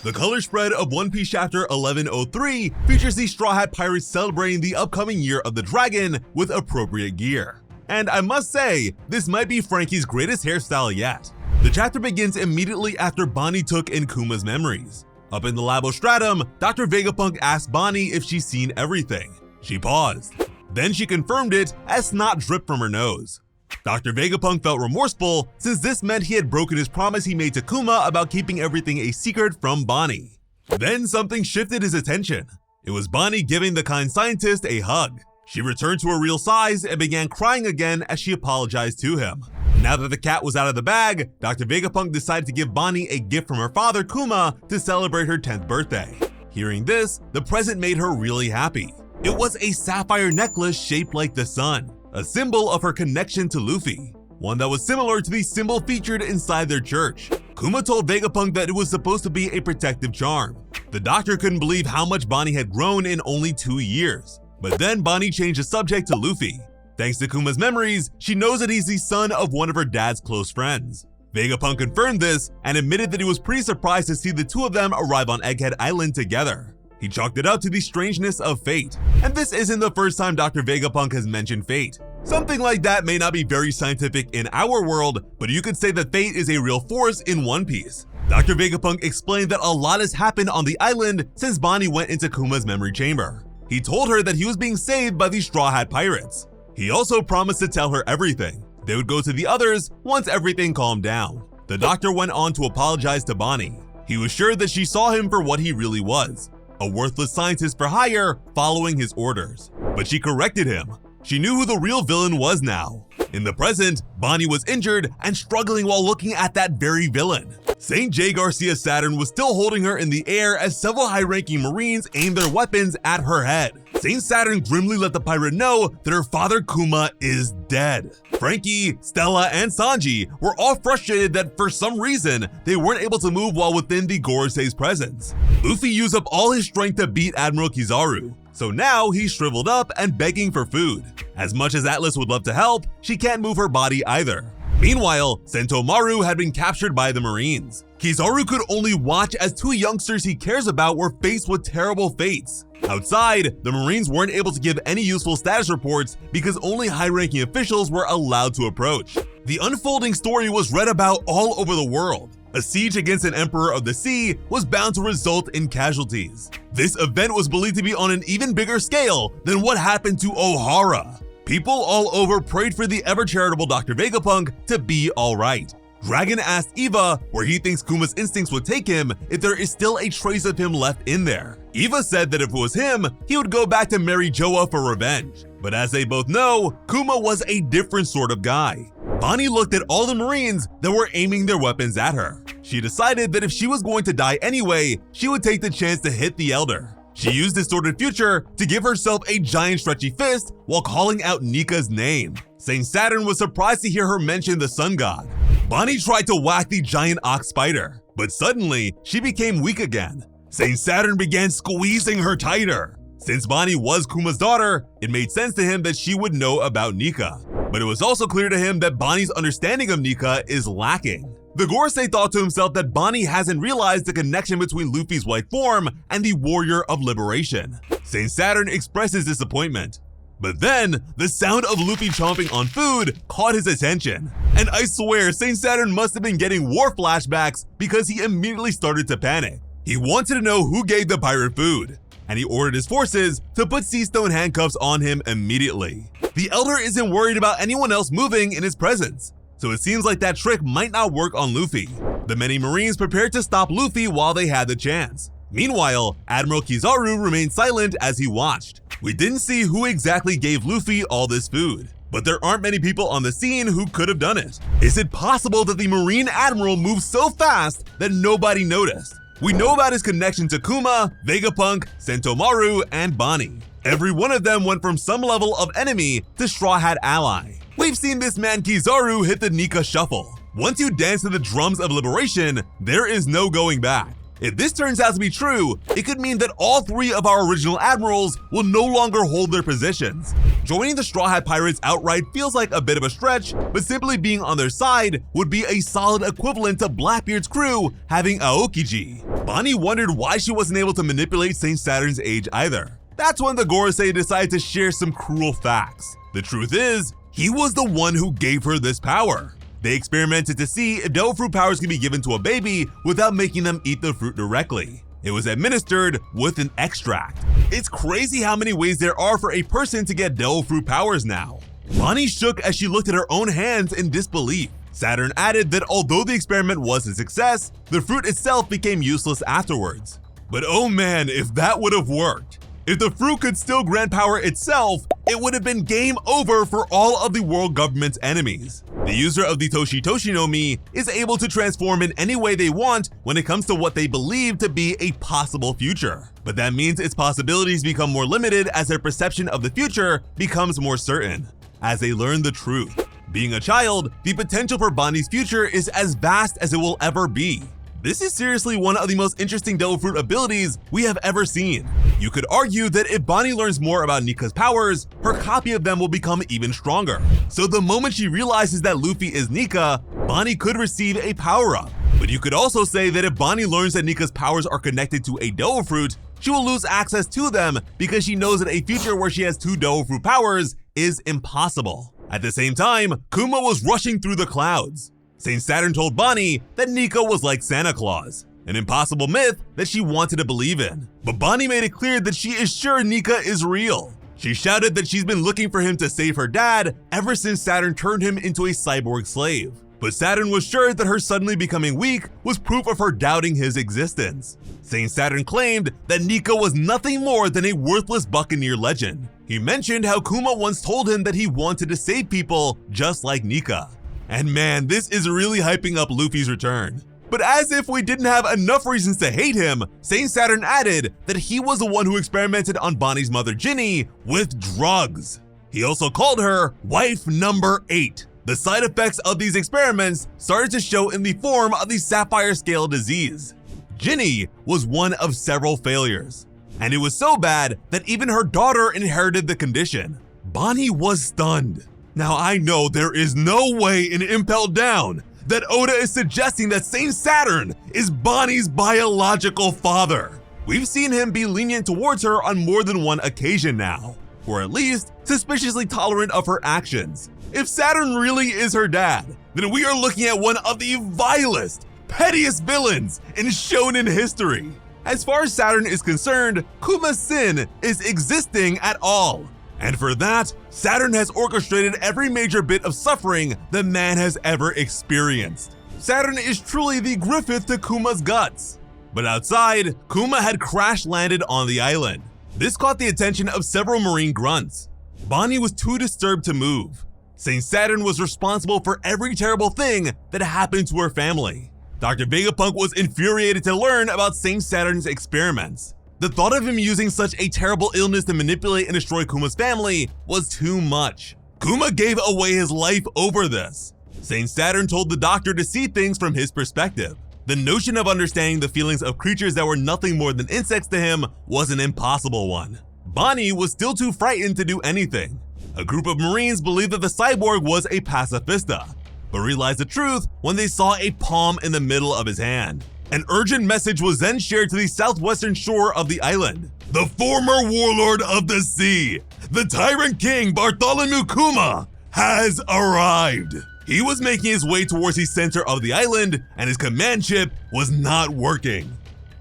The color spread of One Piece Chapter 1103 features the Straw Hat Pirates celebrating the upcoming Year of the Dragon with appropriate gear. And I must say, this might be Franky's greatest hairstyle yet. The chapter begins immediately after Bonney took in Kuma's memories. Up in the Labostratum, Dr. Vegapunk asked Bonney if she's seen everything. She paused. Then she confirmed it as snot dripped from her nose. Dr. Vegapunk felt remorseful since this meant he had broken his promise he made to Kuma about keeping everything a secret from Bonney. Then something shifted his attention. It was Bonney giving the kind scientist a hug. She returned to her real size and began crying again as she apologized to him. Now that the cat was out of the bag, Dr. Vegapunk decided to give Bonney a gift from her father, Kuma, to celebrate her 10th birthday. Hearing this, the present made her really happy. It was a sapphire necklace shaped like the sun, a symbol of her connection to Luffy, one that was similar to the symbol featured inside their church. Kuma told Vegapunk that it was supposed to be a protective charm. The doctor couldn't believe how much Bonney had grown in only 2 years. But then Bonney changed the subject to Luffy. Thanks to Kuma's memories, she knows that he's the son of one of her dad's close friends. Vegapunk confirmed this and admitted that he was pretty surprised to see the two of them arrive on Egghead Island together. He chalked it up to the strangeness of fate. And this isn't the first time Dr. Vegapunk has mentioned fate. Something like that may not be very scientific in our world, but you could say that fate is a real force in One Piece. Dr. Vegapunk explained that a lot has happened on the island since Bonney went into Kuma's memory chamber. He told her that he was being saved by the Straw Hat Pirates. He also promised to tell her everything. They would go to the others once everything calmed down. The doctor went on to apologize to Bonney. He was sure that she saw him for what he really was, a worthless scientist for hire following his orders. But she corrected him. She knew who the real villain was now. In the present, Bonney was injured and struggling while looking at that very villain. St. J. Garcia Saturn was still holding her in the air as several high-ranking Marines aimed their weapons at her head. St. Saturn grimly let the pirate know that her father Kuma is dead. Franky, Stella, and Sanji were all frustrated that for some reason they weren't able to move while within the Gorosei's presence. Luffy used up all his strength to beat Admiral Kizaru, so now he's shriveled up and begging for food. As much as Atlas would love to help, she can't move her body either. Meanwhile, Sentomaru had been captured by the Marines. Kizaru could only watch as two youngsters he cares about were faced with terrible fates. Outside, the Marines weren't able to give any useful status reports because only high-ranking officials were allowed to approach. The unfolding story was read about all over the world. A siege against an emperor of the sea was bound to result in casualties. This event was believed to be on an even bigger scale than what happened to Ohara. People all over prayed for the ever-charitable Dr. Vegapunk to be alright. Dragon asked Eva where he thinks Kuma's instincts would take him if there is still a trace of him left in there. Eva said that if it was him, he would go back to marry Joa for revenge. But as they both know, Kuma was a different sort of guy. Bonney looked at all the Marines that were aiming their weapons at her. She decided that if she was going to die anyway, she would take the chance to hit the Elder. She used Distorted Future to give herself a giant stretchy fist while calling out Nika's name. St. Saturn was surprised to hear her mention the Sun God. Bonney tried to whack the giant ox spider, but suddenly she became weak again. St. Saturn began squeezing her tighter. Since Bonney was Kuma's daughter, it made sense to him that she would know about Nika. But it was also clear to him that Bonney's understanding of Nika is lacking. The Gorosei thought to himself that Bonney hasn't realized the connection between Luffy's white form and the Warrior of Liberation. St. Saturn expressed his disappointment. But then, the sound of Luffy chomping on food caught his attention. And I swear, St. Saturn must have been getting war flashbacks because he immediately started to panic. He wanted to know who gave the pirate food, and he ordered his forces to put sea stone handcuffs on him immediately. The Elder isn't worried about anyone else moving in his presence, so it seems like that trick might not work on Luffy. The many Marines prepared to stop Luffy while they had the chance. Meanwhile, Admiral Kizaru remained silent as he watched. We didn't see who exactly gave Luffy all this food, but there aren't many people on the scene who could have done it. Is it possible that the Marine Admiral moved so fast that nobody noticed? We know about his connection to Kuma, Vegapunk, Sentomaru, and Bonney. Every one of them went from some level of enemy to Straw Hat ally. We've seen this man Kizaru hit the Nika shuffle. Once you dance to the drums of liberation, there is no going back. If this turns out to be true, it could mean that all three of our original admirals will no longer hold their positions. Joining the Straw Hat Pirates outright feels like a bit of a stretch, but simply being on their side would be a solid equivalent to Blackbeard's crew having Aokiji. Bonney wondered why she wasn't able to manipulate Saint Saturn's age either. That's when the Gorosei decided to share some cruel facts. The truth is, he was the one who gave her this power. They experimented to see if devil fruit powers could be given to a baby without making them eat the fruit directly. It was administered with an extract. It's crazy how many ways there are for a person to get devil fruit powers now. Bonney shook as she looked at her own hands in disbelief. Saturn added that although the experiment was a success, the fruit itself became useless afterwards. But oh man, if that would have worked. If the fruit could still grant power itself, it would have been game over for all of the world government's enemies. The user of the Toshi Toshi no Mi is able to transform in any way they want when it comes to what they believe to be a possible future. But that means its possibilities become more limited as their perception of the future becomes more certain, as they learn the truth. Being a child, the potential for Bonney's future is as vast as it will ever be. This is seriously one of the most interesting devil fruit abilities we have ever seen. You could argue that if Bonney learns more about Nika's powers, her copy of them will become even stronger. So the moment she realizes that Luffy is Nika, Bonney could receive a power-up. But you could also say that if Bonney learns that Nika's powers are connected to a devil fruit, she will lose access to them because she knows that a future where she has 2 devil fruit powers is impossible. At the same time, Kuma was rushing through the clouds. Saint Saturn told Bonney that Nika was like Santa Claus, an impossible myth that she wanted to believe in. But Bonney made it clear that she is sure Nika is real. She shouted that she's been looking for him to save her dad ever since Saturn turned him into a cyborg slave. But Saturn was sure that her suddenly becoming weak was proof of her doubting his existence. Saint Saturn claimed that Nika was nothing more than a worthless buccaneer legend. He mentioned how Kuma once told him that he wanted to save people just like Nika. And man, this is really hyping up Luffy's return. But as if we didn't have enough reasons to hate him, Saint Saturn added that he was the one who experimented on Bonney's mother Ginny with drugs. He also called her wife number 8. The side effects of these experiments started to show in the form of the sapphire scale disease. Ginny was one of several failures, and it was so bad that even her daughter inherited the condition. Bonney was stunned. Now I know there is no way in Impel Down that Oda is suggesting that Saint Saturn is Bonney's biological father. We've seen him be lenient towards her on more than one occasion now, or at least suspiciously tolerant of her actions. If Saturn really is her dad, then we are looking at one of the vilest, pettiest villains in shonen history. As far as Saturn is concerned, Kuma's sin is existing at all. And for that, Saturn has orchestrated every major bit of suffering the man has ever experienced. Saturn is truly the Griffith to Kuma's guts. But outside, Kuma had crash landed on the island. This caught the attention of several marine grunts. Bonney was too disturbed to move. Saint Saturn was responsible for every terrible thing that happened to her family. Dr. Vegapunk was infuriated to learn about Saint Saturn's experiments. The thought of him using such a terrible illness to manipulate and destroy Kuma's family was too much. Kuma gave away his life over this. Saint Saturn told the doctor to see things from his perspective. The notion of understanding the feelings of creatures that were nothing more than insects to him was an impossible one. Bonney was still too frightened to do anything. A group of Marines believed that the cyborg was a pacifista, but realized the truth when they saw a palm in the middle of his hand. An urgent message was then shared to the southwestern shore of the island. The former warlord of the sea, the tyrant king Bartholomew Kuma, has arrived. He was making his way towards the center of the island, and his command ship was not working.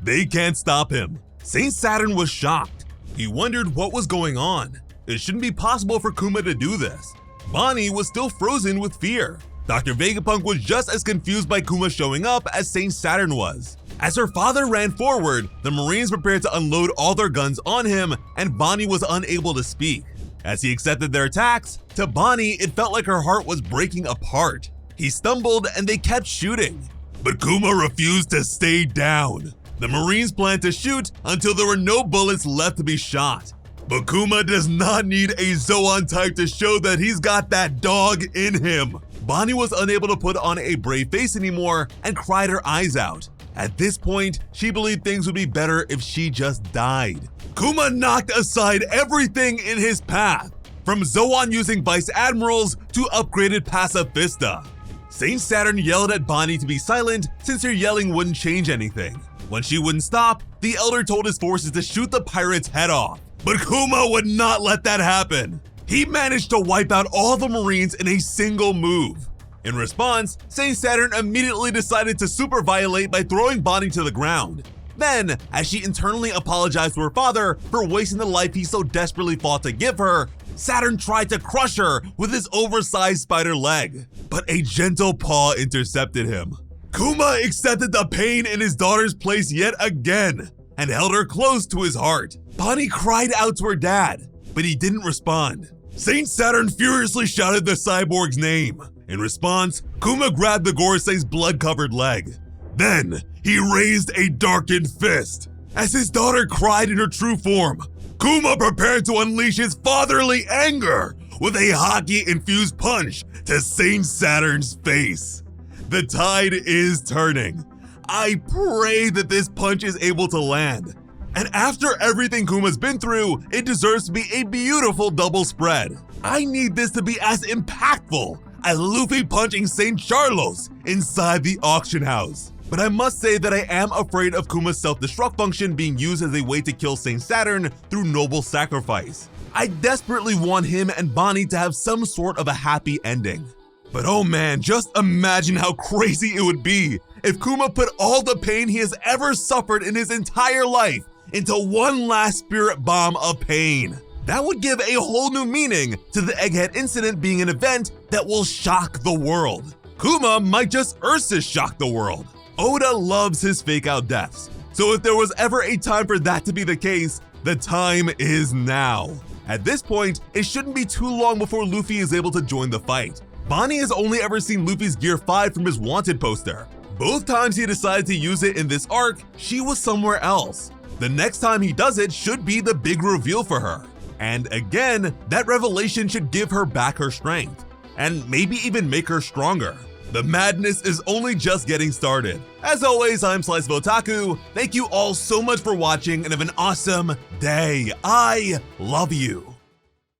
They can't stop him. Saint Saturn was shocked. He wondered what was going on. It shouldn't be possible for Kuma to do this. Bonney was still frozen with fear. Dr. Vegapunk was just as confused by Kuma showing up as Saint Saturn was. As her father ran forward, the Marines prepared to unload all their guns on him, and Bonney was unable to speak. As he accepted their attacks, to Bonney it felt like her heart was breaking apart. He stumbled and they kept shooting. But Kuma refused to stay down. The Marines planned to shoot until there were no bullets left to be shot. But Kuma does not need a Zoan type to show that he's got that dog in him. Bonney was unable to put on a brave face anymore and cried her eyes out. At this point, she believed things would be better if she just died. Kuma knocked aside everything in his path, from Zoan using vice admirals to upgraded pacifista. Saint Saturn yelled at Bonney to be silent since her yelling wouldn't change anything. When she wouldn't stop, the elder told his forces to shoot the pirate's head off. But Kuma would not let that happen. He managed to wipe out all the Marines in a single move. In response, Saint Saturn immediately decided to super violate by throwing Bonney to the ground. Then, as she internally apologized to her father for wasting the life he so desperately fought to give her, Saturn tried to crush her with his oversized spider leg, but a gentle paw intercepted him. Kuma accepted the pain in his daughter's place yet again and held her close to his heart. Bonney cried out to her dad, but he didn't respond. Saint Saturn furiously shouted the cyborg's name. In response, Kuma grabbed the Gorosei's blood-covered leg. Then, he raised a darkened fist. As his daughter cried in her true form, Kuma prepared to unleash his fatherly anger with a haki-infused punch to Saint Saturn's face. The tide is turning. I pray that this punch is able to land. And after everything Kuma's been through, it deserves to be a beautiful double spread. I need this to be as impactful as Luffy punching St. Charlos inside the auction house. But I must say that I am afraid of Kuma's self-destruct function being used as a way to kill Saint Saturn through noble sacrifice. I desperately want him and Bonney to have some sort of a happy ending. But oh man, just imagine how crazy it would be if Kuma put all the pain he has ever suffered in his entire life into one last spirit bomb of pain. That would give a whole new meaning to the Egghead incident being an event that will shock the world. Kuma might just Ursus shock the world. Oda loves his fake out deaths, so if there was ever a time for that to be the case, the time is now. At this point, it shouldn't be too long before Luffy is able to join the fight. Bonney has only ever seen Luffy's Gear 5 from his wanted poster. Both times he decided to use it in this arc, she was somewhere else. The next time he does it should be the big reveal for her. And again, that revelation should give her back her strength, and maybe even make her stronger. The madness is only just getting started. As always, I'm Slice of Otaku. Thank you all so much for watching and have an awesome day. I love you.